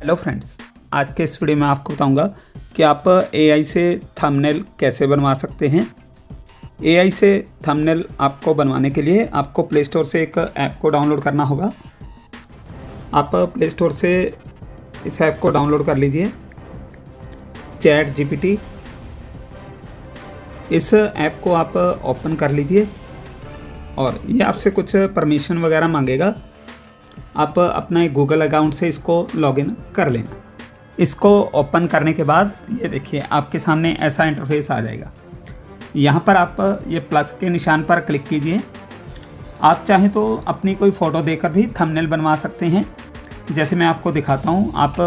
Hello friends, आज के इस वीडियो में आपको बताऊंगा कि आप एआई से थंबनेल कैसे बनवा सकते हैं। एआई से थंबनेल आपको बनवाने के लिए आपको प्ले स्टोर से एक ऐप को डाउनलोड करना होगा। आप प्ले स्टोर से इस ऐप को डाउनलोड कर लीजिए, चैट जीपीटी। इस ऐप को आप ओपन कर लीजिए और ये आपसे कुछ परमिशन वगैरह मांगेगा। आप अपना एक गूगल अकाउंट से इसको लॉगिन कर लेना। इसको ओपन करने के बाद ये देखिए आपके सामने ऐसा इंटरफेस आ जाएगा। यहाँ पर आप ये प्लस के निशान पर क्लिक कीजिए। आप चाहें तो अपनी कोई फ़ोटो देकर भी थंबनेल बनवा सकते हैं। जैसे मैं आपको दिखाता हूँ, आप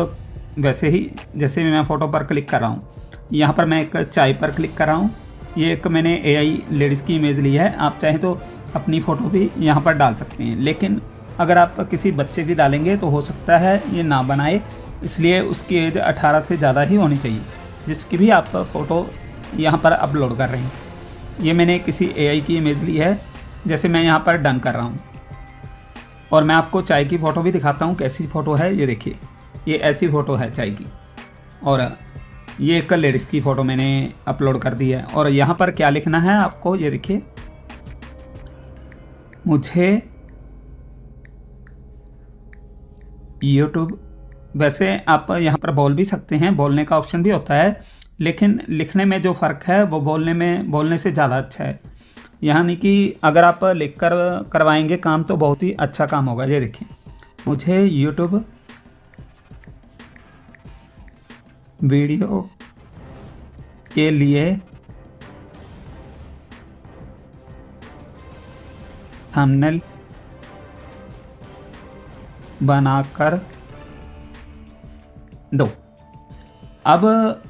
वैसे ही जैसे मैं फ़ोटो पर क्लिक कर रहा हूँ, यहाँ पर मैं एक चाय पर क्लिक कर रहा हूँ। ये एक मैंने एआई लेडीज़ की इमेज ली है। आप चाहें तो अपनी फ़ोटो भी यहाँ पर डाल सकते हैं, लेकिन अगर आप किसी बच्चे की डालेंगे तो हो सकता है ये ना बनाए, इसलिए उसकी एज 18 से ज़्यादा ही होनी चाहिए, जिसकी भी आप फ़ोटो यहाँ पर अपलोड कर रहे हैं। ये मैंने किसी एआई की इमेज ली है। जैसे मैं यहाँ पर डन कर रहा हूँ और मैं आपको चाय की फ़ोटो भी दिखाता हूँ कैसी फ़ोटो है। ये देखिए, ये ऐसी फ़ोटो है चाय की, और ये एक लेडीज़ की फ़ोटो मैंने अपलोड कर दी है। और यहाँ पर क्या लिखना है आपको, ये देखिए, मुझे यूट्यूब। वैसे आप यहाँ पर बोल भी सकते हैं, बोलने का ऑप्शन भी होता है, लेकिन लिखने में जो फ़र्क है वो बोलने से ज़्यादा अच्छा है। यानी कि अगर आप लिख कर करवाएंगे काम तो बहुत ही अच्छा काम होगा। ये देखिए, मुझे यूट्यूब वीडियो के लिए थंबनेल बनाकर दो। अब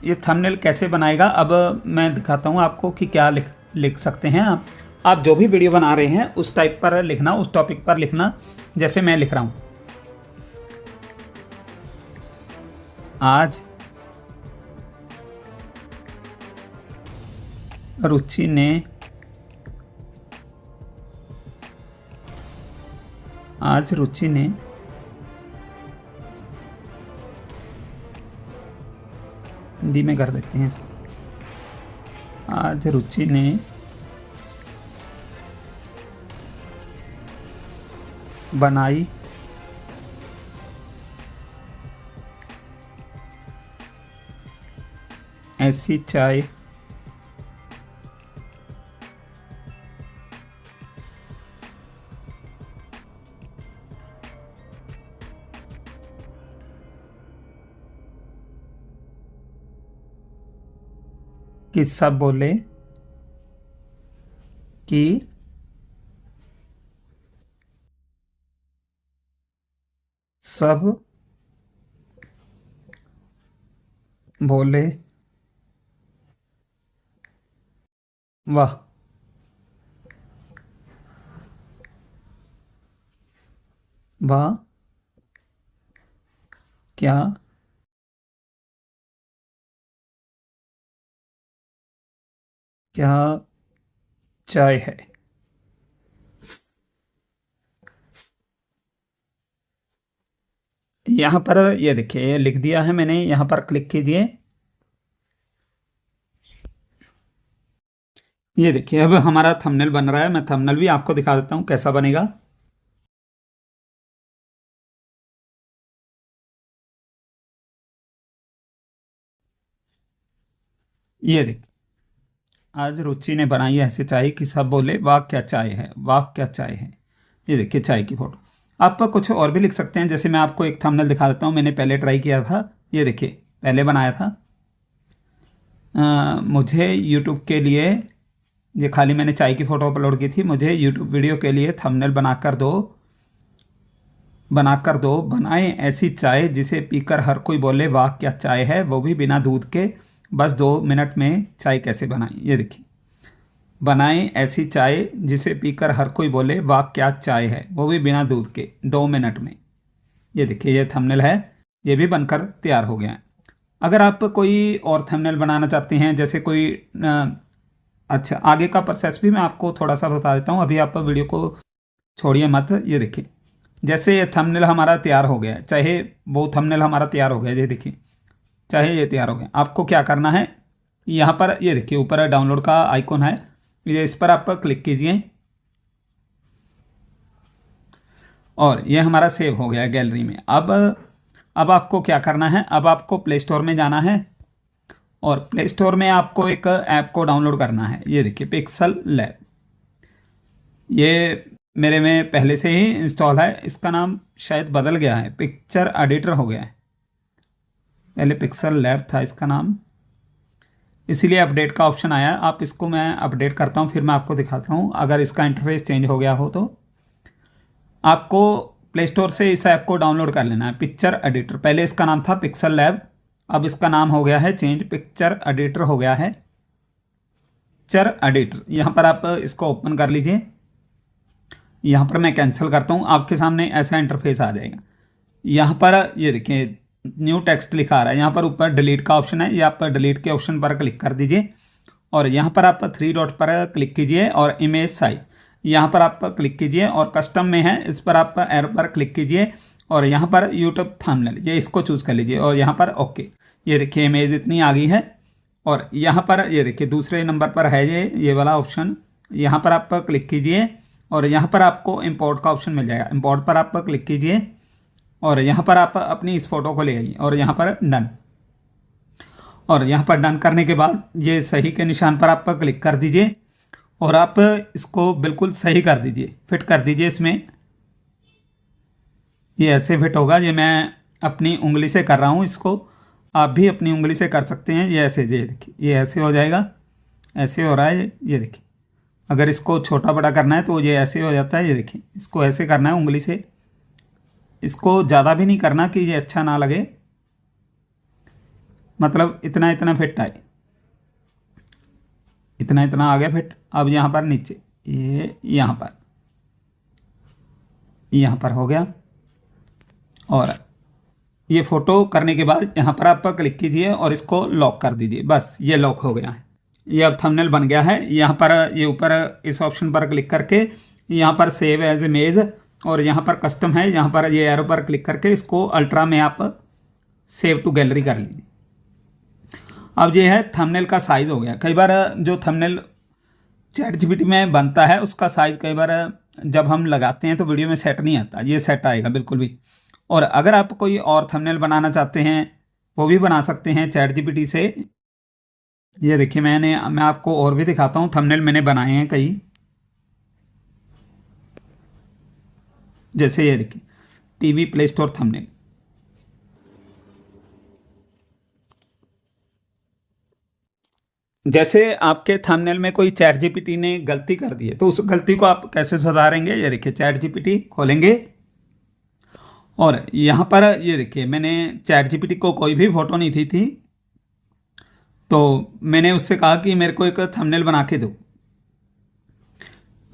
ये थंबनेल कैसे बनाएगा, अब मैं दिखाता हूँ आपको कि क्या लिख सकते हैं आप जो भी वीडियो बना रहे हैं उस टाइप पर लिखना, उस टॉपिक पर लिखना। जैसे मैं लिख रहा हूँ, आज रुचि ने हिंदी में कर देते हैं इसको। आज रुचि ने बनाई ऐसी चाय कि सब बोले कि सब बोले वाह, वाह क्या क्या चाय है। यहाँ पर ये देखिए, ये लिख दिया है मैंने। यहाँ पर क्लिक कीजिए। ये देखिए, अब हमारा थंबनेल बन रहा है। मैं थंबनेल भी आपको दिखा देता हूँ कैसा बनेगा। ये देखिए, आज रुचि ने बनाई ऐसी चाय कि सब बोले वाह क्या चाय है, वाह क्या चाय है। ये देखिए चाय की फ़ोटो। आप कुछ और भी लिख सकते हैं। जैसे मैं आपको एक थंबनेल दिखा देता हूँ, मैंने पहले ट्राई किया था। ये देखिए, पहले बनाया था मुझे यूट्यूब के लिए, ये खाली मैंने चाय की फ़ोटो अपलोड की थी। मुझे यूट्यूब वीडियो के लिए थंबनेल बनाकर दो। बनाएं ऐसी चाय जिसे पीकर हर कोई बोले वाह क्या चाय है, वो भी बिना दूध के, बस 2 मिनट में चाय कैसे बनाएं। ये देखिए, बनाएं ऐसी चाय जिसे पीकर हर कोई बोले वाह क्या चाय है, वो भी बिना दूध के, 2 मिनट में। ये देखिए, ये थंबनेल है, ये भी बनकर तैयार हो गया है। अगर आप कोई और थंबनेल बनाना चाहते हैं, जैसे कोई अच्छा, आगे का प्रोसेस भी मैं आपको थोड़ा सा बता देता हूँ। अभी आप वीडियो को छोड़िए मत। ये देखिए, जैसे ये थंबनेल हमारा तैयार हो गया, चाहे वो थंबनेल हमारा तैयार हो गया, ये देखिए, चाहे ये तैयार हो गया, आपको क्या करना है, यहाँ पर ये देखिए ऊपर डाउनलोड का आइकॉन है, ये इस पर आप क्लिक कीजिए और ये हमारा सेव हो गया गैलरी में। अब आपको क्या करना है, अब आपको प्ले स्टोर में जाना है और प्ले स्टोर में आपको एक ऐप को डाउनलोड करना है। ये देखिए पिक्सल लैब, ये मेरे में पहले से ही इंस्टॉल है, इसका नाम शायद बदल गया है, पिक्चर एडिटर हो गया है, पहले पिक्सल लैब था इसका नाम, इसीलिए अपडेट का ऑप्शन आया। आप इसको मैं अपडेट करता हूँ, फिर मैं आपको दिखाता हूँ अगर इसका इंटरफेस चेंज हो गया हो तो। आपको प्ले स्टोर से इस ऐप को डाउनलोड कर लेना है, पिक्चर एडिटर। पहले इसका नाम था पिक्सल लैब, अब इसका नाम हो गया है चेंज, पिक्चर एडिटर हो गया है, पिक्चर एडिटर। यहाँ पर आप इसको ओपन कर लीजिए, यहाँ पर मैं कैंसिल करता हूँ, आपके सामने ऐसा इंटरफेस आ जाएगा। यहाँ पर ये देखिए न्यू टेक्स्ट लिखा आ रहा है, यहाँ पर ऊपर डिलीट का ऑप्शन है, ये आप डिलीट के ऑप्शन पर क्लिक कर दीजिए और यहाँ पर आप 3 डॉट पर क्लिक कीजिए और इमेज साइज यहाँ पर आप क्लिक कीजिए और कस्टम में है, इस पर आप एरो पर क्लिक कीजिए और यहाँ पर यूट्यूब थंबनेल, ये इसको चूज़ कर लीजिए और यहाँ पर ओके। ये देखिए इमेज इतनी आ गई है और यहाँ पर ये देखिए दूसरे नंबर पर है ये वाला ऑप्शन, यहाँ पर आप क्लिक कीजिए और यहाँ पर आपको इंपोर्ट का ऑप्शन मिल जाएगा, इंपोर्ट पर आप क्लिक कीजिए और यहाँ पर आप अपनी इस फोटो को ले आइए और यहाँ पर डन, और यहाँ पर डन करने के बाद ये सही के निशान पर आप क्लिक कर दीजिए और आप इसको बिल्कुल सही कर दीजिए, फिट कर दीजिए इसमें। ये ऐसे फिट होगा, ये मैं अपनी उंगली से कर रहा हूँ इसको, आप भी अपनी उंगली से कर सकते हैं। ये ऐसे, ये देखिए ये ऐसे हो जाएगा, ऐसे हो रहा है, ये देखिए। अगर इसको छोटा बड़ा करना है तो ये ऐसे हो जाता है, ये देखिए इसको ऐसे करना है उंगली से, इसको ज़्यादा भी नहीं करना कि ये अच्छा ना लगे, मतलब इतना इतना फिट आए, इतना इतना आ गया फिट। अब यहाँ पर नीचे ये यहाँ पर हो गया और ये फ़ोटो करने के बाद यहाँ पर आप क्लिक कीजिए और इसको लॉक कर दीजिए, बस ये लॉक हो गया है, ये अब थंबनेल बन गया है। यहाँ पर ये ऊपर इस ऑप्शन पर क्लिक करके यहाँ पर सेव एज इमेज और यहाँ पर कस्टम है, यहाँ पर ये एरो पर क्लिक करके इसको अल्ट्रा में आप सेव टू गैलरी कर लीजिए। अब ये है थंबनेल का साइज़ हो गया। कई बार जो थंबनेल चैट जीपीटी में बनता है उसका साइज़ कई बार जब हम लगाते हैं तो वीडियो में सेट नहीं आता, ये सेट आएगा बिल्कुल भी। और अगर आप कोई और थंबनेल बनाना चाहते हैं वो भी बना सकते हैं चैट जीपीटी से। ये देखिए मैं आपको और भी दिखाता हूँ, थंबनेल मैंने बनाए हैं कई, जैसे ये देखिए टीवी प्ले स्टोर थंबनेल। जैसे आपके थंबनेल में कोई चैट जीपीटी ने गलती कर दी है तो उस गलती को आप कैसे सुधारेंगे, ये देखिए चैट जीपीटी खोलेंगे और यहाँ पर ये देखिए मैंने चैट जीपीटी को कोई भी फ़ोटो नहीं दी थी तो मैंने उससे कहा कि मेरे को एक थंबनेल बना के दो,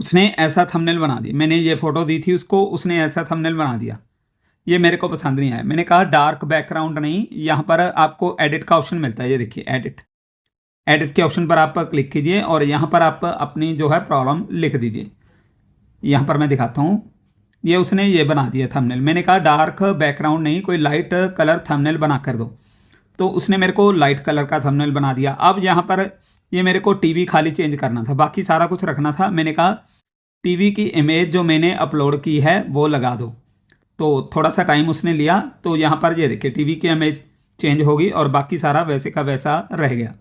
उसने ऐसा थंबनेल बना दिया। मैंने ये फ़ोटो दी थी उसको, उसने ऐसा थंबनेल बना दिया, ये मेरे को पसंद नहीं आया। मैंने कहा डार्क बैकग्राउंड नहीं, यहाँ पर आपको एडिट का ऑप्शन मिलता है, ये देखिए एडिट के ऑप्शन पर आप क्लिक कीजिए और यहाँ पर आप अपनी जो है प्रॉब्लम लिख दीजिए। यहाँ पर मैं दिखाता हूँ, ये उसने ये बना दिया थंबनेल। मैंने कहा डार्क बैकग्राउंड नहीं, कोई लाइट कलर थंबनेल बना कर दो, तो उसने मेरे को लाइट कलर का थंबनेल बना दिया। अब यहाँ पर ये मेरे को टीवी खाली चेंज करना था, बाकी सारा कुछ रखना था। मैंने कहा टीवी की इमेज जो मैंने अपलोड की है वो लगा दो, तो थोड़ा सा टाइम उसने लिया, तो यहाँ पर ये देखिए टीवी की इमेज चेंज होगी और बाकी सारा वैसे का वैसा रह गया।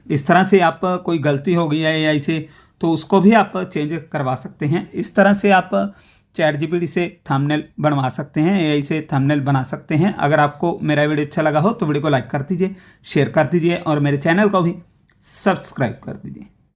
इस तरह से आप कोई गलती हो गई है एआई से तो उसको भी आप चेंज करवा सकते हैं। इस तरह से आप चैट जीपीटी से थंबनेल बनवा सकते हैं, एआई से थंबनेल बना सकते हैं। अगर आपको मेरा वीडियो अच्छा लगा हो तो वीडियो को लाइक कर दीजिए, शेयर कर दीजिए और मेरे चैनल को भी सब्सक्राइब कर दीजिए।